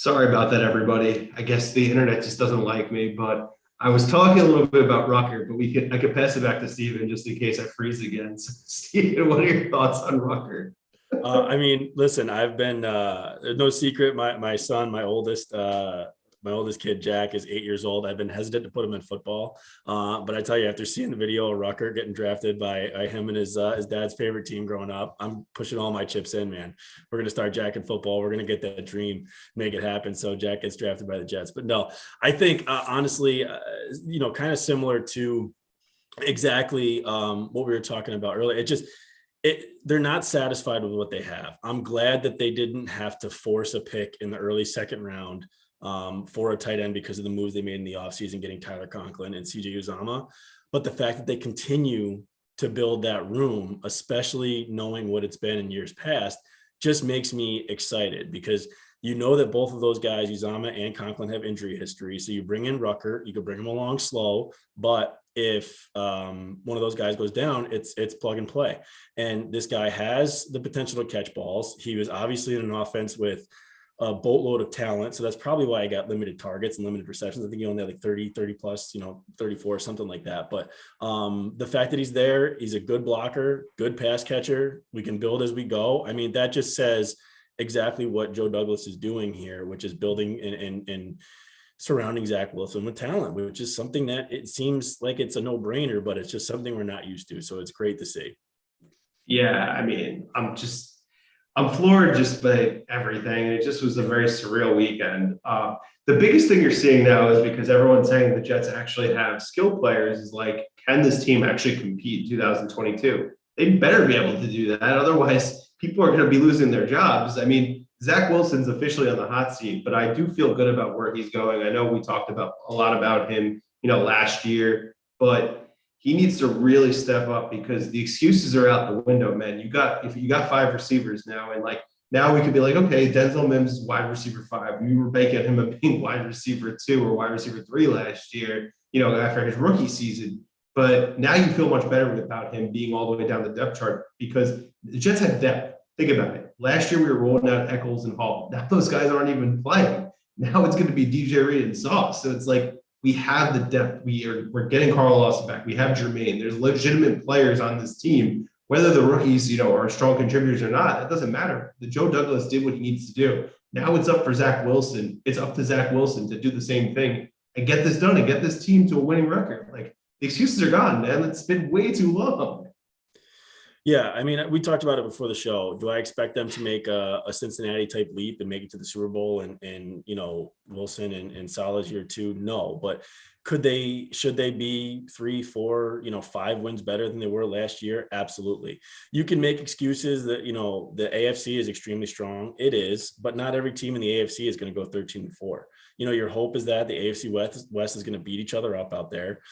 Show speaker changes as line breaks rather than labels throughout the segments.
Sorry about that, everybody. I guess the internet just doesn't like me, but I was talking a little bit about Rucker, but I could pass it back to Steven just in case I freeze again. So, Steven, what are your thoughts on Rucker?
Listen, I've been there's no secret. My son, my oldest kid, Jack, is 8 years old. I've been hesitant to put him in football, but I tell you, after seeing the video of Rucker getting drafted by him and his dad's favorite team growing up, I'm pushing all my chips in, man. We're gonna start Jack in football. We're gonna get that dream, make it happen. So Jack gets drafted by the Jets. But no, I think honestly, kind of similar to exactly what we were talking about earlier. They're not satisfied with what they have. I'm glad that they didn't have to force a pick in the early second round for a tight end because of the moves they made in the offseason, getting Tyler Conklin and CJ Uzama. But the fact that they continue to build that room, especially knowing what it's been in years past, just makes me excited because you know that both of those guys, Uzama and Conklin, have injury history. So you bring in Rucker, you could bring him along slow, but if one of those guys goes down, it's plug and play. And this guy has the potential to catch balls. He was obviously in an offense with a boatload of talent. So that's probably why I got limited targets and limited receptions. I think he only had like 30 plus, 34, something like that. But the fact that he's there, he's a good blocker, good pass catcher. We can build as we go. I mean, that just says exactly what Joe Douglas is doing here, which is building and surrounding Zach Wilson with talent, which is something that it seems like it's a no-brainer, but it's just something we're not used to. So it's great to see.
Yeah, I mean, I'm floored just by everything. It just was a very surreal weekend. The biggest thing you're seeing now is because everyone's saying the Jets actually have skill players is like, can this team actually compete in 2022? They better be able to do that. Otherwise, people are going to be losing their jobs. I mean, Zach Wilson's officially on the hot seat, but I do feel good about where he's going. I know we talked about a lot about him, last year, but he needs to really step up because the excuses are out the window, man. If you got five receivers now, and like now we could be like, okay, Denzel Mims is wide receiver 5. We were banking him of being wide receiver 2 or wide receiver 3 last year, after his rookie season. But now you feel much better about him being all the way down the depth chart because the Jets have depth. Think about it. Last year we were rolling out Eccles and Hall. Now those guys aren't even playing. Now it's going to be DJ Reed and Sauce. So it's like we have the depth. We're getting Carl Lawson back. We have Jermaine. There's legitimate players on this team. Whether the rookies, are strong contributors or not, it doesn't matter. The Joe Douglas did what he needs to do. Now it's up for Zach Wilson. It's up to Zach Wilson to do the same thing and get this done and get this team to a winning record. Like the excuses are gone, man. It's been way too long.
Yeah, I mean, we talked about it before the show. Do I expect them to make a Cincinnati type leap and make it to the Super Bowl and Wilson and Saleh's year 2? No, but should they be 3, 4, 5 wins better than they were last year? Absolutely. You can make excuses that, the AFC is extremely strong. It is, but not every team in the AFC is going to go 13-4. Your hope is that the AFC West is going to beat each other up out there.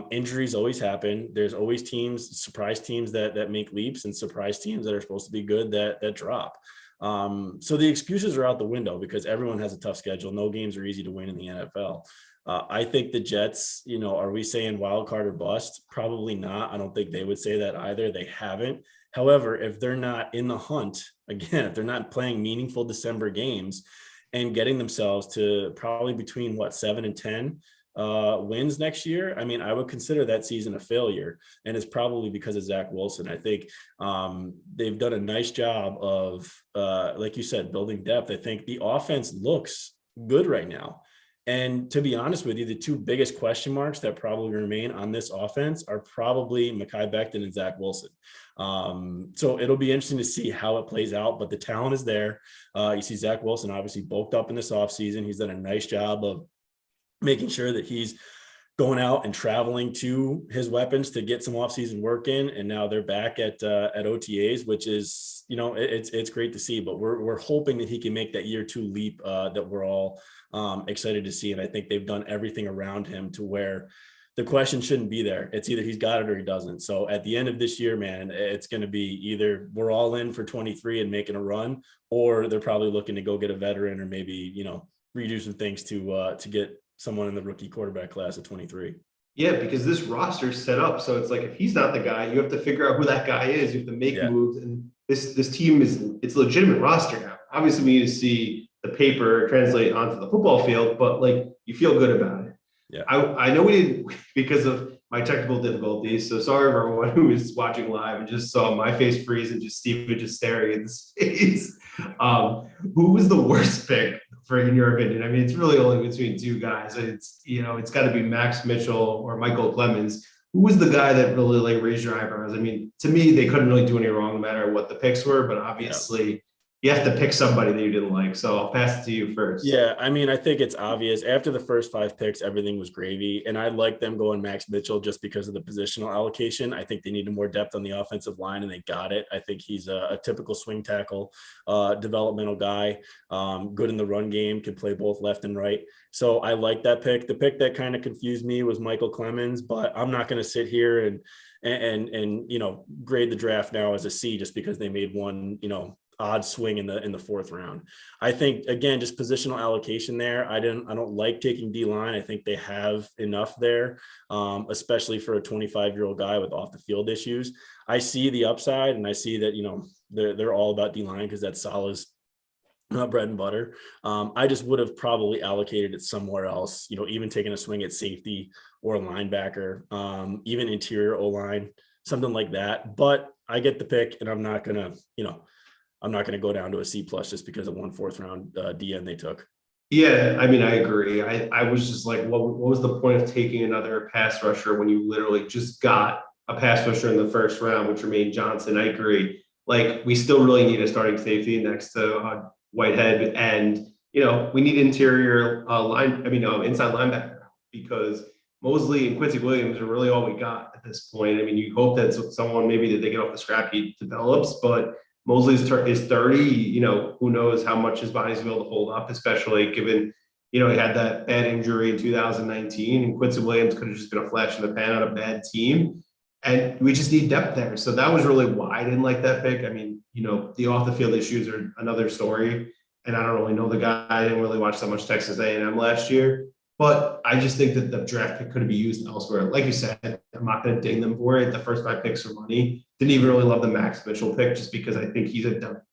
Injuries always happen. There's always surprise teams that make leaps and surprise teams that are supposed to be good that drop. So the excuses are out the window because everyone has a tough schedule. No games are easy to win in the NFL. I think the Jets, are we saying wild card or bust? Probably not. I don't think they would say that either. They haven't. However, if they're not in the hunt, again, if they're not playing meaningful December games and getting themselves to probably between 7 and 10 wins next year, I mean, I would consider that season a failure, and it's probably because of Zach Wilson. I think they've done a nice job of, like you said, building depth. I think the offense looks good right now. And to be honest with you, the 2 biggest question marks that probably remain on this offense are probably Mekhi Becton and Zach Wilson. So it'll be interesting to see how it plays out, but the talent is there. You see Zach Wilson obviously bulked up in this offseason. He's done a nice job of making sure that he's going out and traveling to his weapons to get some offseason work in. And now they're back at OTAs, which is, it's great to see, but we're hoping that he can make that year 2 leap that we're all excited to see. And I think they've done everything around him to where the question shouldn't be there. It's either he's got it or he doesn't. So at the end of this year, man, it's going to be either we're all in for 23 and making a run, or they're probably looking to go get a veteran or maybe, redo some things to get someone in the rookie quarterback class of 23.
Yeah, because this roster's set up. So it's like, if he's not the guy, you have to figure out who that guy is. You have to make moves. And this team it's a legitimate roster now. Obviously, we need to see the paper translate onto the football field, but like you feel good about it.
Yeah.
I know we didn't because of my technical difficulties. So sorry for everyone who was watching live and just saw my face freeze and just Steven just staring at the space. Who was the worst pick in your opinion? I mean, it's really only between two guys. It's got to be Max Mitchell or Michael Clemens. Who was the guy that really like raised your eyebrows? I mean, to me, they couldn't really do any wrong no matter what the picks were, but obviously you have to pick somebody that you didn't like. So I'll pass it to you first.
Yeah, I mean, I think it's obvious. After the first 5 picks, everything was gravy. And I like them going Max Mitchell just because of the positional allocation. I think they needed more depth on the offensive line, and they got it. I think he's a typical swing tackle, developmental guy, good in the run game, can play both left and right. So I like that pick. The pick that kind of confused me was Michael Clemens, but I'm not going to sit here and grade the draft now as a C just because they made one, odd swing in the 4th round. I think again, just positional allocation there. I don't like taking D line. I think they have enough there, especially for a 25-year-old guy with off the field issues. I see the upside, and I see that they're all about D line because that's Salah's bread and butter. I just would have probably allocated it somewhere else. Even taking a swing at safety or a linebacker, even interior O-line, something like that. But I get the pick, and I'm not gonna go down to a C+ just because of 1 4th round DN they took.
Yeah, I mean, I agree. I was just like, what was the point of taking another pass rusher when you literally just got a pass rusher in the 1st round, which remained Johnson? I agree. Like, we still really need a starting safety next to Whitehead, and we need interior inside linebacker, because Mosley and Quincy Williams are really all we got at this point. I mean, you hope that someone maybe that they get off the scrap heap develops, but Mosley is 30. Who knows how much his body's able to hold up, especially given, he had that bad injury in 2019, and Quincy Williams could have just been a flash in the pan on a bad team. And we just need depth there. So that was really why I didn't like that pick. I mean, the off the field issues are another story. And I don't really know the guy. I didn't really watch that much Texas A&M last year. But I just think that the draft pick could be used elsewhere. Like you said, I'm not going to ding them for it. The first 5 picks are money. Didn't even really love the Max Mitchell pick just because I think he's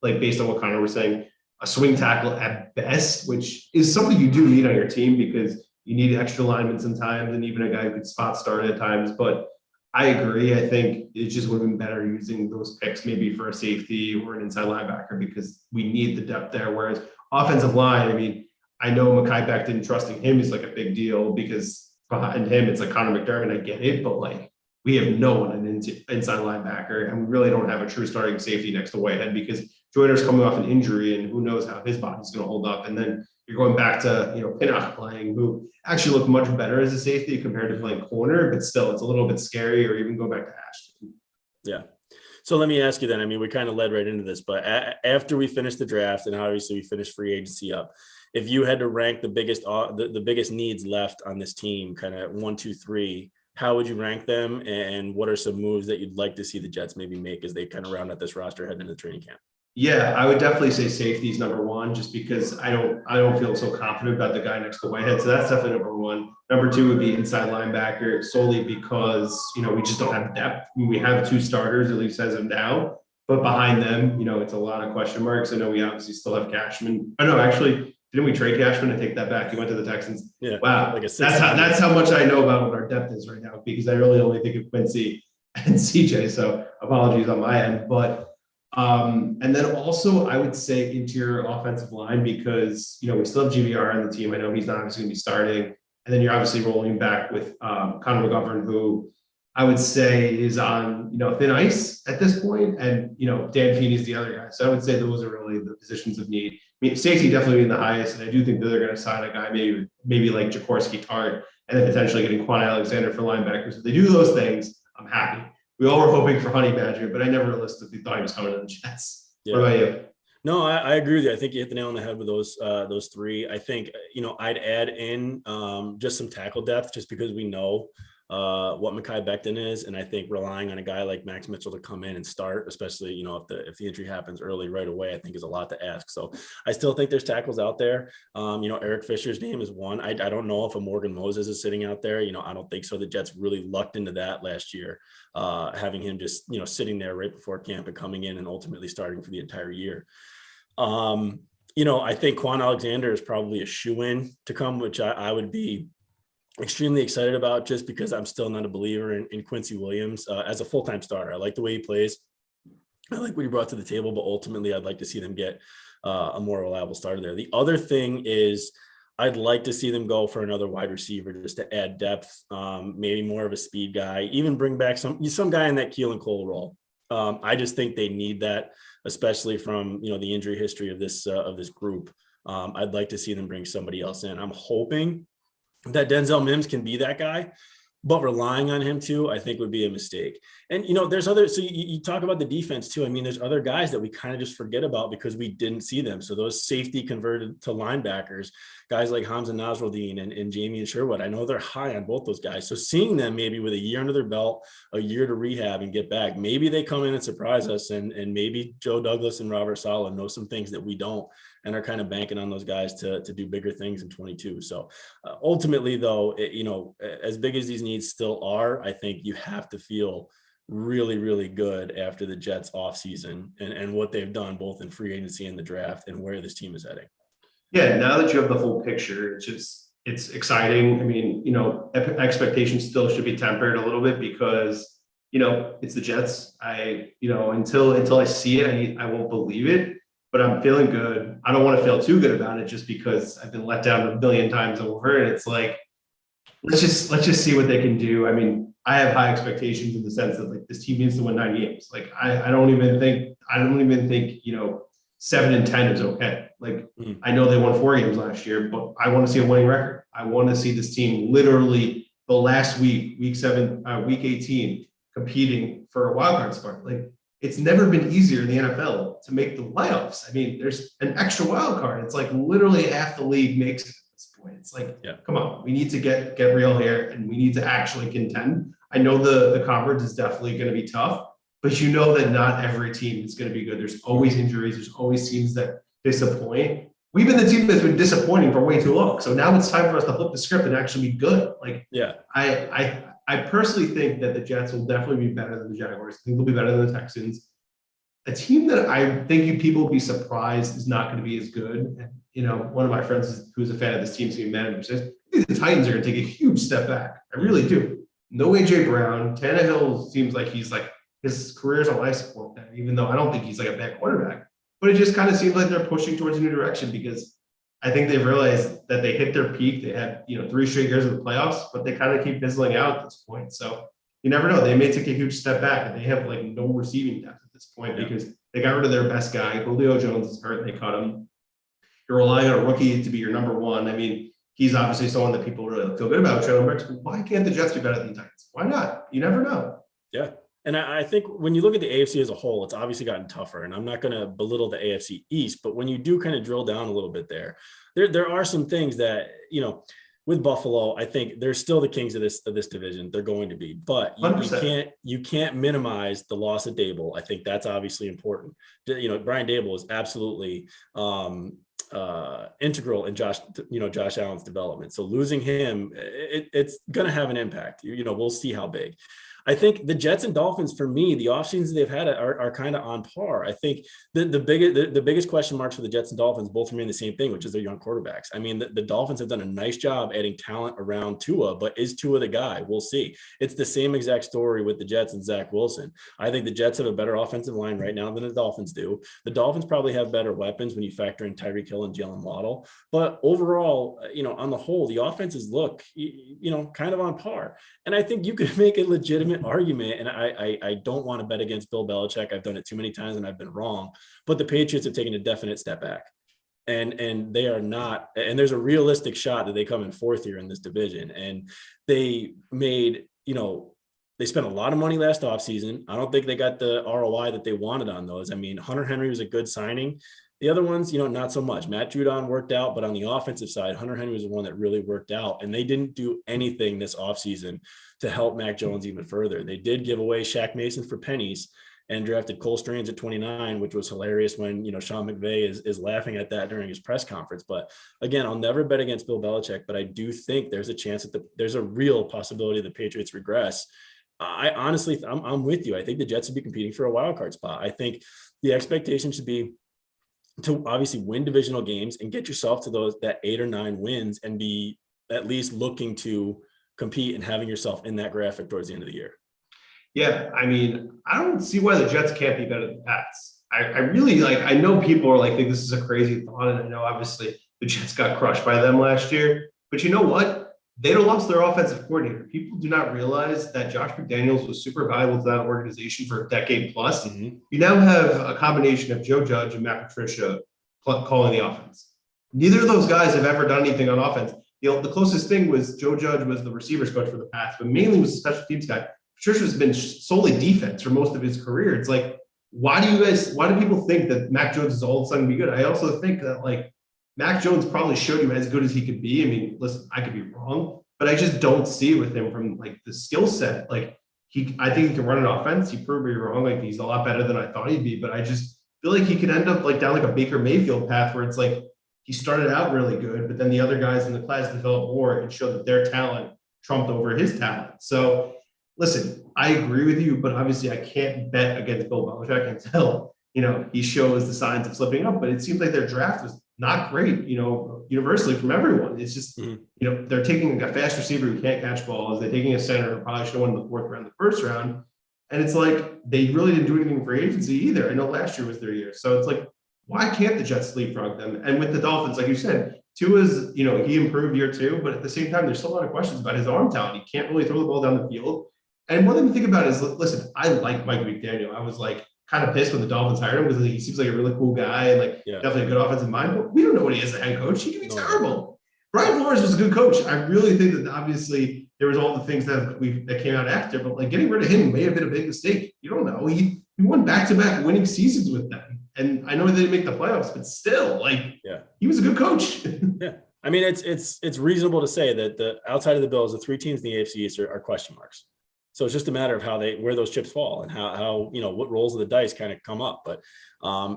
based on what Connor was saying, a swing tackle at best, which is something you do need on your team because you need extra linemen sometimes, and even a guy who could spot start at times. But I agree. I think it just would have been better using those picks maybe for a safety or an inside linebacker because we need the depth there. Whereas offensive line, I mean, I know Mekhi Becton trusting him is like a big deal because behind him, it's like Connor McDermott. I get it, but like we have no one an inside linebacker, and we really don't have a true starting safety next to Whitehead because Joyner's coming off an injury, and who knows how his body's going to hold up. And then you're going back to Pinnock playing, who actually looked much better as a safety compared to playing corner, but still it's a little bit scary. Or even go back to Ashton.
Yeah. So let me ask you then. I mean, we kind of led right into this, but after we finished the draft and obviously we finished free agency up, if you had to rank the biggest needs left on this team, kind of 1, 2, 3, how would you rank them? And what are some moves that you'd like to see the Jets maybe make as they kind of round out this roster heading into training camp?
Yeah, I would definitely say safety is number 1, just because I don't feel so confident about the guy next to Whitehead. So that's definitely number 1. Number 2 would be inside linebacker, solely because we just don't have depth. I mean, we have 2 starters, at least as of now, but behind them, it's a lot of question marks. I know we obviously still have Cashman. Oh no, actually, didn't we trade Cashman? I take that back. He went to the Texans.
Yeah.
Wow, that's how much I know about what our depth is right now, because I really only think of Quincy and CJ. So apologies on my end, but. And then also I would say interior offensive line, because, we still have GVR on the team. I know he's not obviously going to be starting. And then you're obviously rolling back with Connor McGovern, who I would say is on, thin ice at this point. And, Dan Feeney's the other guy. So I would say those are really the positions of need. I mean, safety definitely being the highest. And I do think that they're going to sign a guy, maybe like Jaworski Tart, and then potentially getting Quan Alexander for linebackers. If they do those things, I'm happy. We all were hoping for Honey Badger, but I never realistically thought he was coming to the Jets. Yeah. What about you?
No, I agree with you. I think you hit the nail on the head with those 3. I think, I'd add in just some tackle depth, just because we know what Mekhi Becton is. And I think relying on a guy like Max Mitchell to come in and start, especially, if the injury happens early right away, I think is a lot to ask. So I still think there's tackles out there. Eric Fisher's name is one. I don't know if a Morgan Moses is sitting out there. I don't think so. The Jets really lucked into that last year, having him just, sitting there right before camp and coming in and ultimately starting for the entire year. I think Quan Alexander is probably a shoe-in to come, which I would be extremely excited about, just because I'm still not a believer in Quincy Williams as a full-time starter. I like the way he plays. I like what he brought to the table, but ultimately I'd like to see them get a more reliable starter there. The other thing is I'd like to see them go for another wide receiver just to add depth, maybe more of a speed guy, even bring back some guy in that Keelan Cole role. I just think they need that, especially from the injury history of this group. I'd like to see them bring somebody else in. I'm hoping that Denzel Mims can be that guy, but relying on him too, I think would be a mistake. And, there's other, so you talk about the defense too. I mean, there's other guys that we kind of just forget about because we didn't see them. So those safety converted to linebackers, guys like Hamza Nasruddin and Jamie Sherwood, I know they're high on both those guys. So seeing them maybe with a year under their belt, a year to rehab and get back, maybe they come in and surprise us, and maybe Joe Douglas and Robert Saleh know some things that we don't, and are kind of banking on those guys to do bigger things in 22. So ultimately though, as big as these needs still are, I think you have to feel really, really good after the Jets offseason and what they've done both in free agency and the draft and where this team is heading.
Yeah, now that you have the full picture, it's exciting. I mean, expectations still should be tempered a little bit because, it's the Jets. Until I see it, I won't believe it, but I'm feeling good. I don't want to feel too good about it just because I've been let down a billion times over. And it's like, let's just see what they can do. I mean, I have high expectations in the sense that like this team needs to win 9 games. Like I don't even think 7-10 is okay. Like I know they won 4 games last year, but I want to see a winning record. I want to see this team literally the last week 18, competing for a wild card spot. Like it's never been easier in the NFL to make the playoffs. I mean, there's an extra wild card. It's like literally half the league makes it at this point. It's like, Come on, we need to get real here and we need to actually contend. I know the conference is definitely going to be tough, but you know that not every team is going to be good. There's always injuries. There's always teams that disappoint. We've been the team that's been disappointing for way too long. So now it's time for us to flip the script and actually be good. Like, I personally think that the Jets will definitely be better than the Jaguars. I think they'll be better than the Texans. A team that I think people will be surprised is not going to be as good. And, one of my friends who's a fan of this team's team manager says, I think the Titans are going to take a huge step back. I really do. No AJ Brown. Tannehill seems like his career's on life support now, even though I don't think he's like a bad quarterback. But it just kind of seems like they're pushing towards a new direction because I think they've realized that they hit their peak. They had, 3 straight years of the playoffs, but they kind of keep fizzling out at this point. So you never know. They may take a huge step back and they have like no receiving depth at this point because they got rid of their best guy. Julio Jones is hurt. They cut him. You're relying on a rookie to be your number one. I mean, he's obviously someone that people really feel good about. Why can't the Jets be better than the Titans? Why not? You never know.
Yeah. And I think when you look at the AFC as a whole, it's obviously gotten tougher. And I'm not going to belittle the AFC East, but when you do kind of drill down a little bit there are some things that, with Buffalo, I think they're still the kings of this division. They're going to be, but you can't minimize the loss of Dable. I think that's obviously important. Brian Dable is absolutely integral in Josh Allen's development. So losing him, it's going to have an impact. We'll see how big. I think the Jets and Dolphins, for me, the offseasons they've had are kind of on par. I think the biggest question marks for the Jets and Dolphins both remain the same thing, which is their young quarterbacks. I mean, the Dolphins have done a nice job adding talent around Tua, but is Tua the guy? We'll see. It's the same exact story with the Jets and Zach Wilson. I think the Jets have a better offensive line right now than the Dolphins do. The Dolphins probably have better weapons when you factor in Tyreek Hill and Jalen Waddle. But overall, on the whole, the offenses look, kind of on par. And I think you could make a legitimate argument, and I don't want to bet against Bill Belichick. I've done it too many times and I've been wrong, but the Patriots have taken a definite step back, and they are not, and there's a realistic shot that they come in 4th here in this division. And they made, they spent a lot of money last offseason. I don't think they got the ROI that they wanted on those. I mean, Hunter Henry was a good signing. The other ones, not so much. Matt Judon worked out, but on the offensive side, Hunter Henry was the one that really worked out. And they didn't do anything this offseason to help Mac Jones even further. They did give away Shaq Mason for pennies and drafted Cole Strange at 29, which was hilarious when, Sean McVay is laughing at that during his press conference. But again, I'll never bet against Bill Belichick, but I do think there's a chance that there's a real possibility the Patriots regress. I honestly, I'm with you. I think the Jets would be competing for a wild card spot. I think the expectation should be to obviously win divisional games and get yourself to that 8 or 9 wins and be at least looking to compete and having yourself in that graphic towards the end of the year.
Yeah, I mean, I don't see why the Jets can't be better than the Pats. I really like, I know people are like, think this is a crazy thought. And I know obviously the Jets got crushed by them last year, but you know what? They'd have lost their offensive coordinator. People do not realize that Josh McDaniels was super valuable to that organization for a decade plus.
Mm-hmm.
You now have a combination of Joe Judge and Matt Patricia calling the offense. Neither of those guys have ever done anything on offense. The closest thing was Joe Judge was the receivers coach for the Pats, but mainly was a special teams guy. Patricia's been solely defense for most of his career. It's like, why do people think that Mac Jones is all of a sudden be good? I also think that like Mac Jones probably showed you as good as he could be. I mean, listen, I could be wrong, but I just don't see it with him from like the skill set. Like I think he can run an offense. He proved me wrong. Like he's a lot better than I thought he'd be, but I just feel like he could end up like down like a Baker Mayfield path where it's like he started out really good, but then the other guys in the class developed more and showed that their talent trumped over his talent. So listen, I agree with you, but obviously I can't bet against Bill Belichick until, he shows the signs of slipping up. But it seems like their draft was not great, universally from everyone. It's just, they're taking a fast receiver who can't catch balls. They're taking a center who probably should have won the 4th round, the 1st round. And it's like, they really didn't do anything for agency either. I know last year was their year. So it's like, why can't the Jets leapfrog them? And with the Dolphins, like you said, Tua's, he improved year 2, but at the same time, there's still a lot of questions about his arm talent. He can't really throw the ball down the field. And one thing to think about is, listen, I like Mike McDaniel. I was like kind of pissed when the Dolphins hired him because he seems like a really cool guy and definitely a good offensive mind. But we don't know what he is as a head coach. He can be terrible. Brian Flores was a good coach. I really think that obviously there was all the things that came out after, but like getting rid of him may have been a big mistake. You don't know. He won back-to-back winning seasons with them. And I know they didn't make the playoffs, but still, he was a good coach.
Yeah. I mean, it's reasonable to say that the outside of the Bills, the 3 teams in the AFC East are question marks. So it's just a matter of where those chips fall and how what rolls of the dice kind of come up. But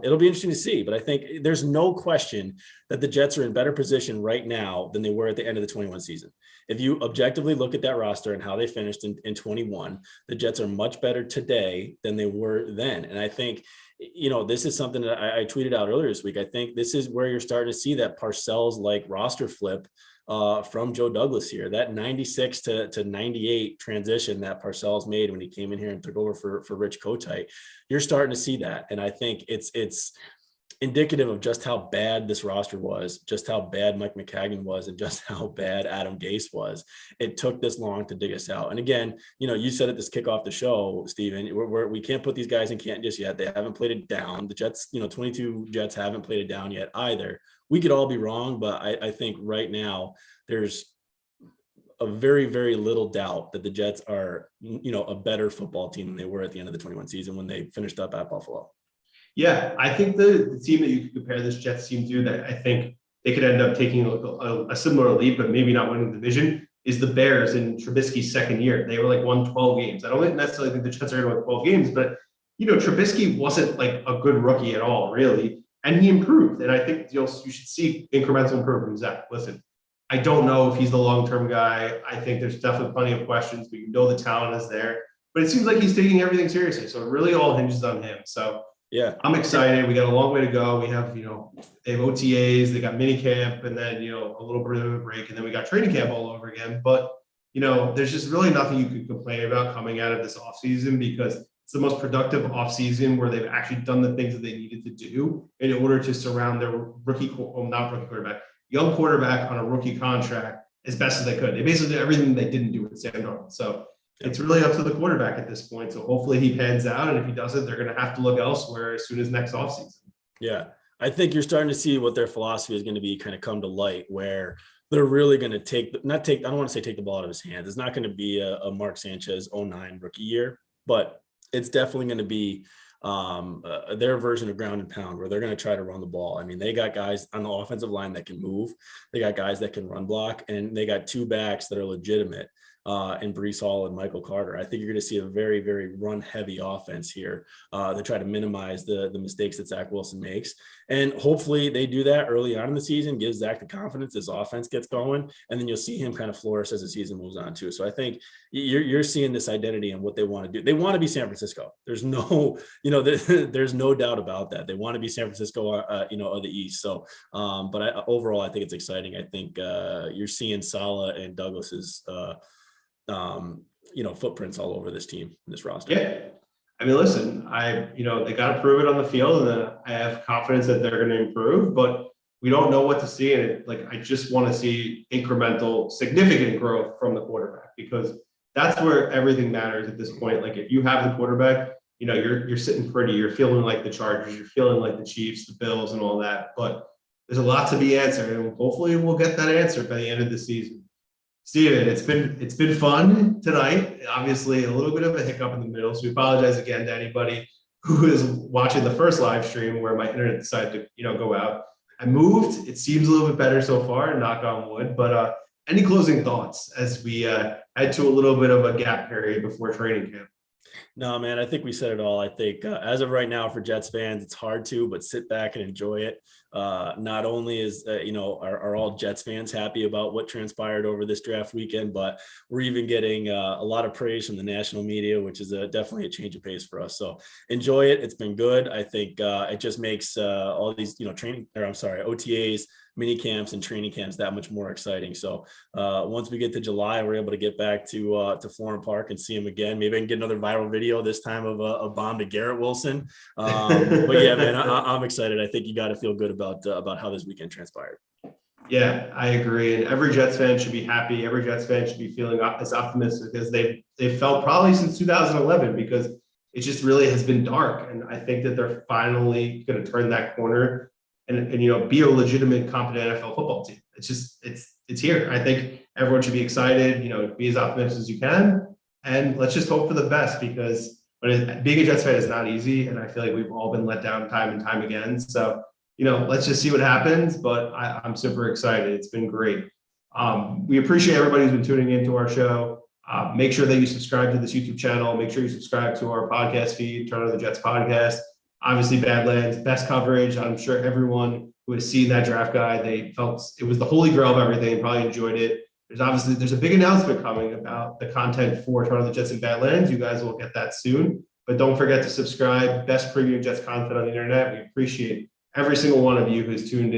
it'll be interesting to see. But I think there's no question that the Jets are in better position right now than they were at the end of the 21 season. If you objectively look at that roster and how they finished in 21, the Jets are much better today than they were then. And I think, this is something that I tweeted out earlier this week. I think this is where you're starting to see that Parcells-like roster flip from Joe Douglas here. That 96 to 98 transition that Parcells made when he came in here and took over for Rich Kotite, you're starting to see that. And I think it's indicative of just how bad this roster was, just how bad Mike Maccagnan was, and just how bad Adam Gase was. It took this long to dig us out. And again, you said at this kickoff the show, Steven, we can't put these guys in Canton just yet. They haven't played it down. The Jets, 22 Jets haven't played it down yet either. We could all be wrong, but I think right now there's a very, very little doubt that the Jets are, a better football team than they were at the end of the 21 season when they finished up at Buffalo.
Yeah, I think the team that you could compare this Jets team to that I think they could end up taking a similar lead, but maybe not winning the division, is the Bears in Trubisky's 2nd year. They were won 12 games. I don't necessarily think the Jets are going to win 12 games, but Trubisky wasn't a good rookie at all, really, and he improved. And I think you should see incremental improvement from Zach. Listen, I don't know if he's the long-term guy. I think there's definitely plenty of questions, but the talent is there. But it seems like he's taking everything seriously, so it really all hinges on him. So. Yeah, I'm excited. We got a long way to go. We have, they have OTAs, they got mini camp, and then, a little bit of a break, and then we got training camp all over again. But, there's just really nothing you could complain about coming out of this offseason because it's the most productive offseason where they've actually done the things that they needed to do in order to surround their young quarterback on a rookie contract as best as they could. They basically did everything they didn't do with Sam Darnold. So it's really up to the quarterback at this point. So hopefully he pans out. And if he doesn't, they're going to have to look elsewhere as soon as next offseason. Yeah.
I think you're starting to see what their philosophy is going to be kind of come to light, where they're really going to take the ball out of his hands. It's not going to be a Mark Sanchez 09 rookie year, but it's definitely going to be their version of ground and pound where they're going to try to run the ball. I mean, they got guys on the offensive line that can move. They got guys that can run block, and they got 2 backs that are legitimate. And Breece Hall and Michael Carter. I think you're going to see a very, very run-heavy offense here to try to minimize the mistakes that Zach Wilson makes. And hopefully they do that early on in the season, gives Zach the confidence, his offense gets going, and then you'll see him kind of flourish as the season moves on too. So I think you're seeing this identity and what they want to do. They want to be San Francisco. There's no, there's no doubt about that. They want to be San Francisco, of the East. So, but overall, I think it's exciting. I think you're seeing Saleh and Douglas's, footprints all over this team, this roster.
Yeah. I mean, listen, they got to prove it on the field, and I have confidence that they're going to improve, but we don't know what to see in it. Like, I just want to see incremental, significant growth from the quarterback, because that's where everything matters at this point. Like, if you have the quarterback, you're sitting pretty, you're feeling like the Chargers, you're feeling like the Chiefs, the Bills, and all that. But there's a lot to be answered, and hopefully we'll get that answer by the end of the season. Steven, it's been fun tonight. Obviously, a little bit of a hiccup in the middle, so we apologize again to anybody who is watching the first live stream where my internet decided to go out. I moved. It seems a little bit better so far, knock on wood. But any closing thoughts as we head to a little bit of a gap period before training camp?
No, man, I think we said it all. I think as of right now for Jets fans, it's hard to, but sit back and enjoy it. Not only is, are all Jets fans happy about what transpired over this draft weekend, but we're even getting a lot of praise from the national media, which is definitely a change of pace for us. So enjoy it. It's been good. I think it just makes all these, OTAs, mini camps and training camps that much more exciting. So once we get to July, we're able to get back to Florham Park and see him again. Maybe I can get another viral video this time of a bomb to Garrett Wilson. But yeah, man, I'm excited. I think you got to feel good about how this weekend transpired.
Yeah, I agree. And every Jets fan should be happy. Every Jets fan should be feeling as optimistic as they've felt probably since 2011, because it just really has been dark. And I think that they're finally going to turn that corner and be a legitimate, competent NFL football team. It's here. I think everyone should be excited, be as optimistic as you can. And let's just hope for the best, because being a Jets fan is not easy. And I feel like we've all been let down time and time again. So, let's just see what happens. But I'm super excited. It's been great. We appreciate everybody who's been tuning into our show. Make sure that you subscribe to this YouTube channel. Make sure you subscribe to our podcast feed, Turn on the Jets podcast. Obviously, Badlands, best coverage. I'm sure everyone who has seen that draft guide, they felt it was the holy grail of everything, probably enjoyed it. There's a big announcement coming about the content for Turn on the Jets and Badlands. You guys will get that soon. But don't forget to subscribe. Best preview Jets content on the internet. We appreciate every single one of you who's tuned in